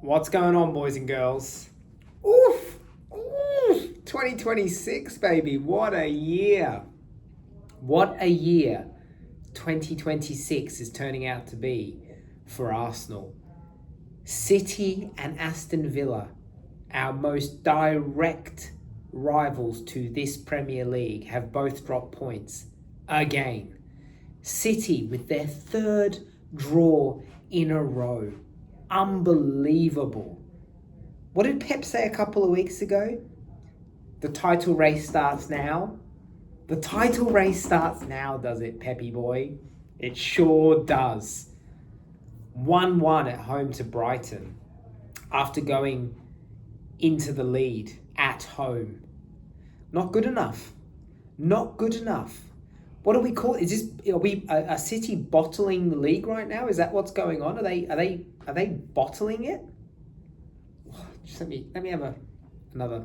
What's going on, boys and girls? Oof! Oof! 2026, baby. What a year. What a year 2026 is turning out to be for Arsenal. City and Aston Villa, our most direct rivals to this Premier League, have both dropped points again. City with their third draw in a row. Unbelievable. What did Pep say a couple of weeks ago? The title race starts now. The title race starts now, does it, Peppy boy? It sure does. 1-1 at home to Brighton after going into the lead at home. Not good enough. Not good enough. What do we call it? Is this, are we a City bottling the league right now? Is that what's going on? Are they bottling it? Just let me have another.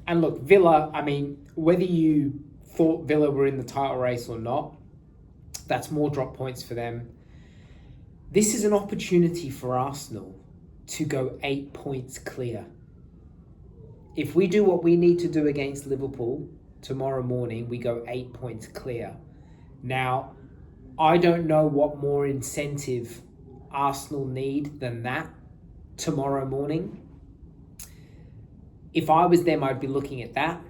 And look, Villa, I mean, whether you thought Villa were in the title race or not, that's more drop points for them. This is an opportunity for Arsenal to go 8 points clear. If we do what we need to do against Liverpool tomorrow morning, we go 8 points clear. Now, I don't know what more incentive Arsenal need than that tomorrow morning. If I was them, I'd be looking at that.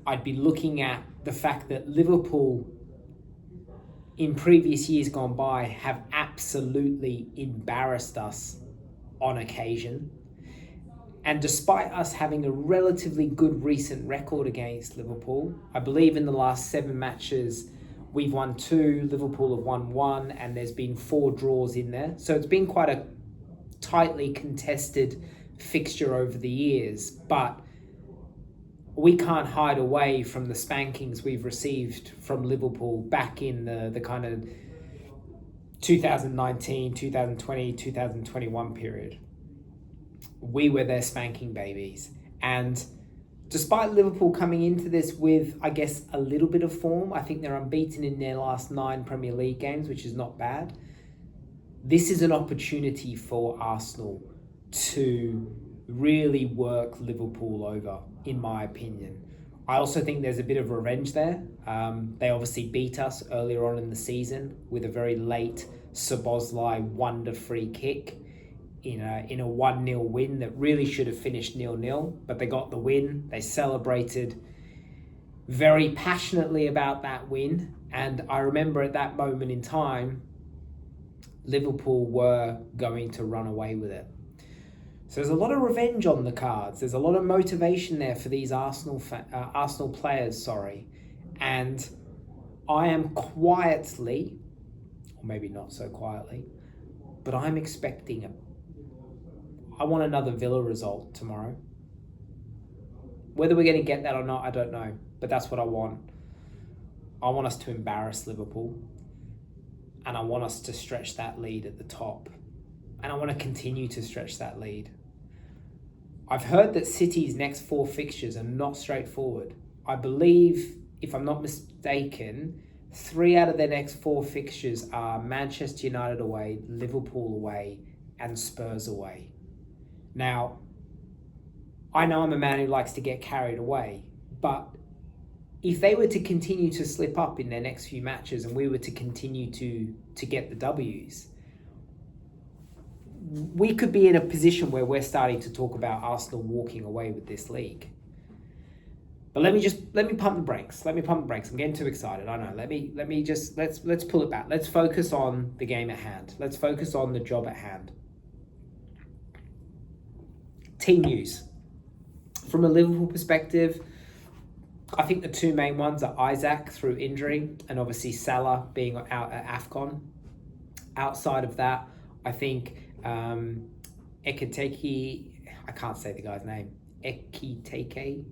I'd be looking at the fact that Liverpool, in previous years gone by, have absolutely embarrassed us on occasion. And despite us having a relatively good recent record against Liverpool, I believe in the last 7 matches, we've won 2, Liverpool have won 1, and there's been 4 draws in there. So it's been quite a tightly contested fixture over the years. But we can't hide away from the spankings we've received from Liverpool back in the kind of 2019, 2020, 2021 period. We were their spanking babies. And despite Liverpool coming into this with, I guess, a little bit of form, I think they're unbeaten in their last 9 Premier League games, which is not bad. This is an opportunity for Arsenal to really work Liverpool over, in my opinion. I also think there's a bit of revenge there. They obviously beat us earlier on in the season with a very late Szoboszlai wonder free kick in a 1-0 win that really should have finished 0-0, but they got the win. They celebrated very passionately about that win, and I remember at that moment in time, Liverpool were going to run away with it. So there's a lot of revenge on the cards. There's a lot of motivation there for these Arsenal players, and I am quietly, or maybe not so quietly, but I'm expecting I want another Villa result tomorrow. Whether we're going to get that or not, I don't know. But that's what I want. I want us to embarrass Liverpool. And I want us to stretch that lead at the top. And I want to continue to stretch that lead. I've heard that City's next 4 fixtures are not straightforward. I believe, if I'm not mistaken, 3 out of their next 4 fixtures are Manchester United away, Liverpool away, and Spurs away. Now, I know I'm a man who likes to get carried away, but if they were to continue to slip up in their next few matches and we were to continue to get the W's, we could be in a position where we're starting to talk about Arsenal walking away with this league. But let me pump the brakes. I'm getting too excited. I know. Let's pull it back. Let's focus on the game at hand. Let's focus on the job at hand. Team news. From a Liverpool perspective, I think the 2 main ones are Isaac through injury and obviously Salah being out at AFCON. Outside of that, I think Ekiteke, I can't say the guy's name, Ekiteke.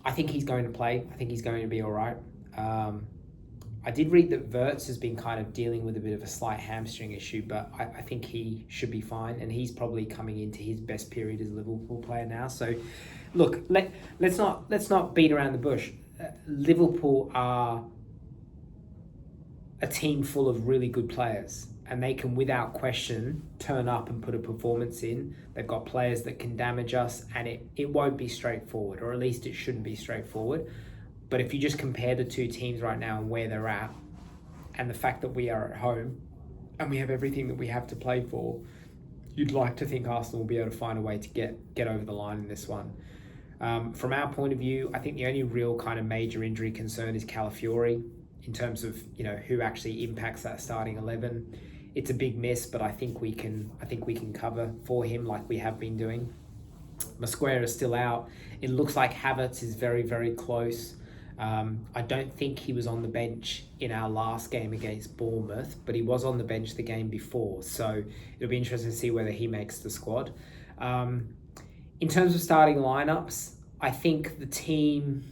I think he's going to play. I think he's going to be all right. I did read that Wirtz has been kind of dealing with a bit of a slight hamstring issue, but I think he should be fine, and he's probably coming into his best period as a Liverpool player now. So, look, let's not beat around the bush. Liverpool are a team full of really good players, and they can, without question, turn up and put a performance in. They've got players that can damage us, and it won't be straightforward, or at least it shouldn't be straightforward. But if you just compare the two teams right now and where they're at, and the fact that we are at home and we have everything that we have to play for, you'd like to think Arsenal will be able to find a way to get over the line in this one. From our point of view, I think the only real kind of major injury concern is Calafiori in terms of, you know, who actually impacts that starting 11. It's a big miss, but I think we can cover for him like we have been doing. Mosquera is still out. It looks like Havertz is very, very close. I don't think he was on the bench in our last game against Bournemouth, but he was on the bench the game before. So it'll be interesting to see whether he makes the squad. In terms of starting lineups, I think the team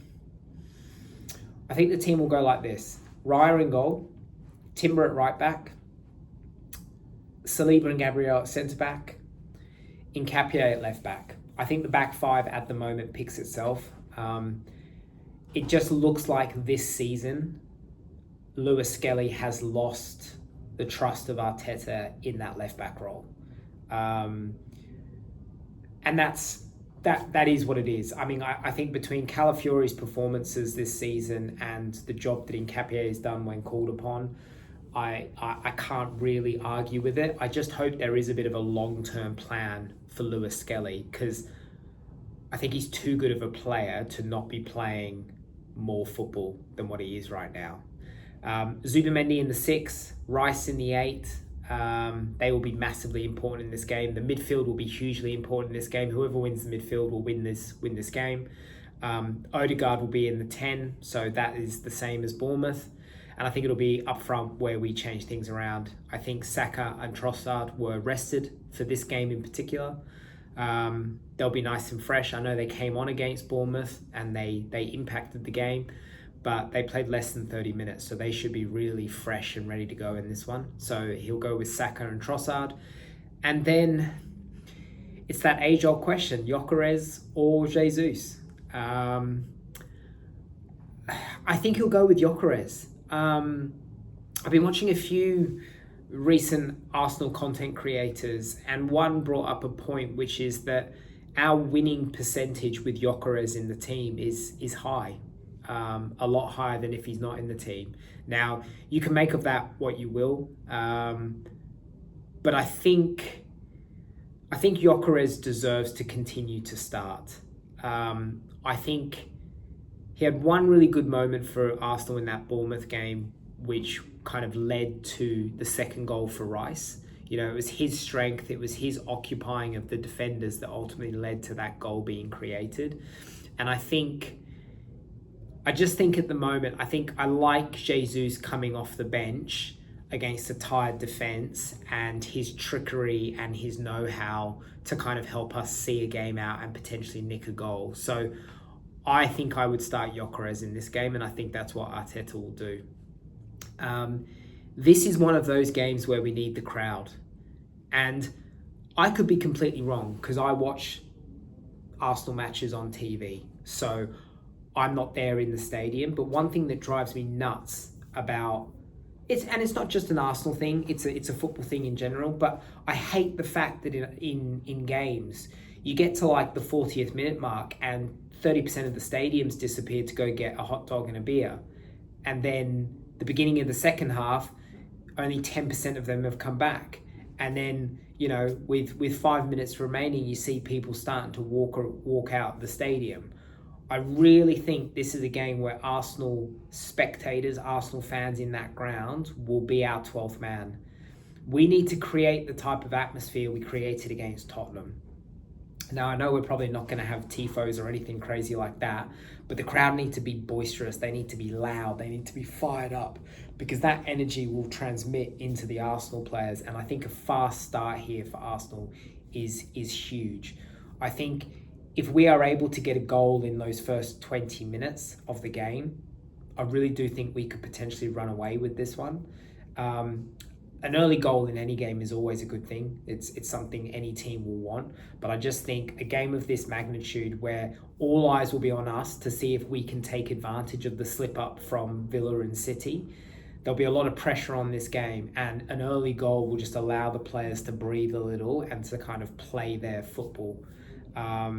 will go like this. Raya in goal, Timber at right back, Saliba and Gabriel at centre back, Nketiah at left back. I think the back five at the moment picks itself. It just looks like this season, Lewis Skelly has lost the trust of Arteta in that left back role. And that is what it is. I mean, I think between Calafiori's performances this season and the job that Nketiah has done when called upon, I can't really argue with it. I just hope there is a bit of a long-term plan for Lewis Skelly, because I think he's too good of a player to not be playing more football than what he is right now. Zubimendi in the 6, Rice in the 8. They will be massively important in this game. The midfield will be hugely important in this game. Whoever wins the midfield will win this game. Odegaard will be in the 10, so that is the same as Bournemouth. And I think it'll be up front where we change things around. I think Saka and Trossard were rested for this game in particular. They'll be nice and fresh. I know they came on against Bournemouth and they impacted the game, but they played less than 30 minutes, so they should be really fresh and ready to go in this one. So he'll go with Saka and Trossard. And then it's that age-old question, Gyökeres or Jesus? I think he'll go with Gyökeres. I've been watching a few recent Arsenal content creators, and one brought up a point, which is that our winning percentage with Gyökeres in the team is high, a lot higher than if he's not in the team. Now, you can make of that what you will, but I think Gyökeres deserves to continue to start. I think he had one really good moment for Arsenal in that Bournemouth game, which kind of led to the second goal for Rice. You know, it was his strength, it was his occupying of the defenders that ultimately led to that goal being created. And I just think at the moment, I like Jesus coming off the bench against a tired defence, and his trickery and his know-how to kind of help us see a game out and potentially nick a goal. So I think I would start Gyökeres in this game, and I think that's what Arteta will do. This is one of those games where we need the crowd. And I could be completely wrong, because I watch Arsenal matches on TV. So I'm not there in the stadium. But one thing that drives me nuts about it's not just an Arsenal thing, it's a football thing in general, but I hate the fact that in games, you get to like the 40th minute mark and 30% of the stadiums disappear to go get a hot dog and a beer. And then the beginning of the second half, only 10% of them have come back. And then, you know, with 5 minutes remaining, you see people starting to walk out the stadium. I really think this is a game where Arsenal spectators, Arsenal fans in that ground will be our 12th man. We need to create the type of atmosphere we created against Tottenham. Now, I know we're probably not going to have tifos or anything crazy like that, but the crowd need to be boisterous. They need to be loud. They need to be fired up, because that energy will transmit into the Arsenal players. And I think a fast start here for Arsenal is huge. I think if we are able to get a goal in those first 20 minutes of the game, I really do think we could potentially run away with this one. An early goal in any game is always a good thing. It's something any team will want. But I just think a game of this magnitude, where all eyes will be on us to see if we can take advantage of the slip up from Villa and City, there'll be a lot of pressure on this game, and an early goal will just allow the players to breathe a little and to kind of play their football. I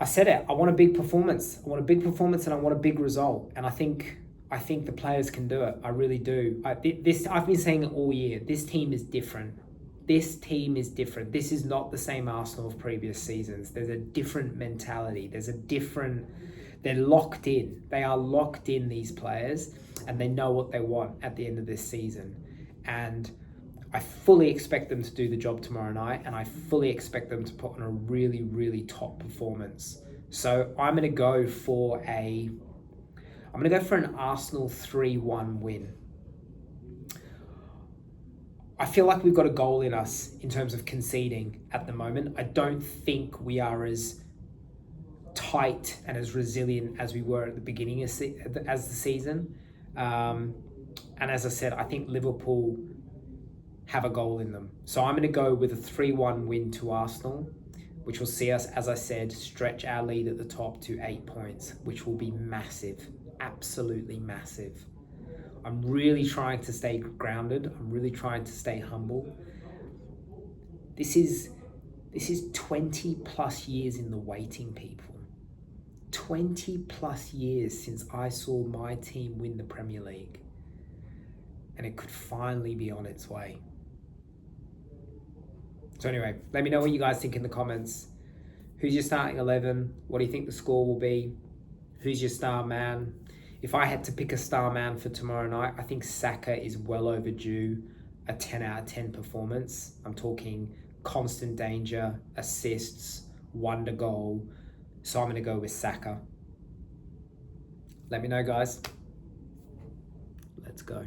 said it. I want a big performance. I want a big performance, and I want a big result. And I think the players can do it. I really do. I've been saying it all year. This team is different. This team is different. This is not the same Arsenal of previous seasons. There's a different mentality. They're locked in. They are locked in, these players, and they know what they want at the end of this season. And I fully expect them to do the job tomorrow night, and I fully expect them to put on a really, really top performance. So I'm going to go for an Arsenal 3-1 win. I feel like we've got a goal in us in terms of conceding at the moment. I don't think we are as tight and as resilient as we were at the beginning as the season. And as I said, I think Liverpool have a goal in them. So I'm going to go with a 3-1 win to Arsenal, which will see us, as I said, stretch our lead at the top to 8 points, which will be massive, absolutely massive. I'm really trying to stay grounded. I'm really trying to stay humble. This is 20 plus years in the waiting, people. 20 plus years since I saw my team win the Premier League. And it could finally be on its way. So anyway, let me know what you guys think in the comments. Who's your starting 11? What do you think the score will be? Who's your star man? If I had to pick a star man for tomorrow night, I think Saka is well overdue a 10 out of 10 performance. I'm talking constant danger, assists, wonder goal. So I'm going to go with Saka. Let me know, guys. Let's go.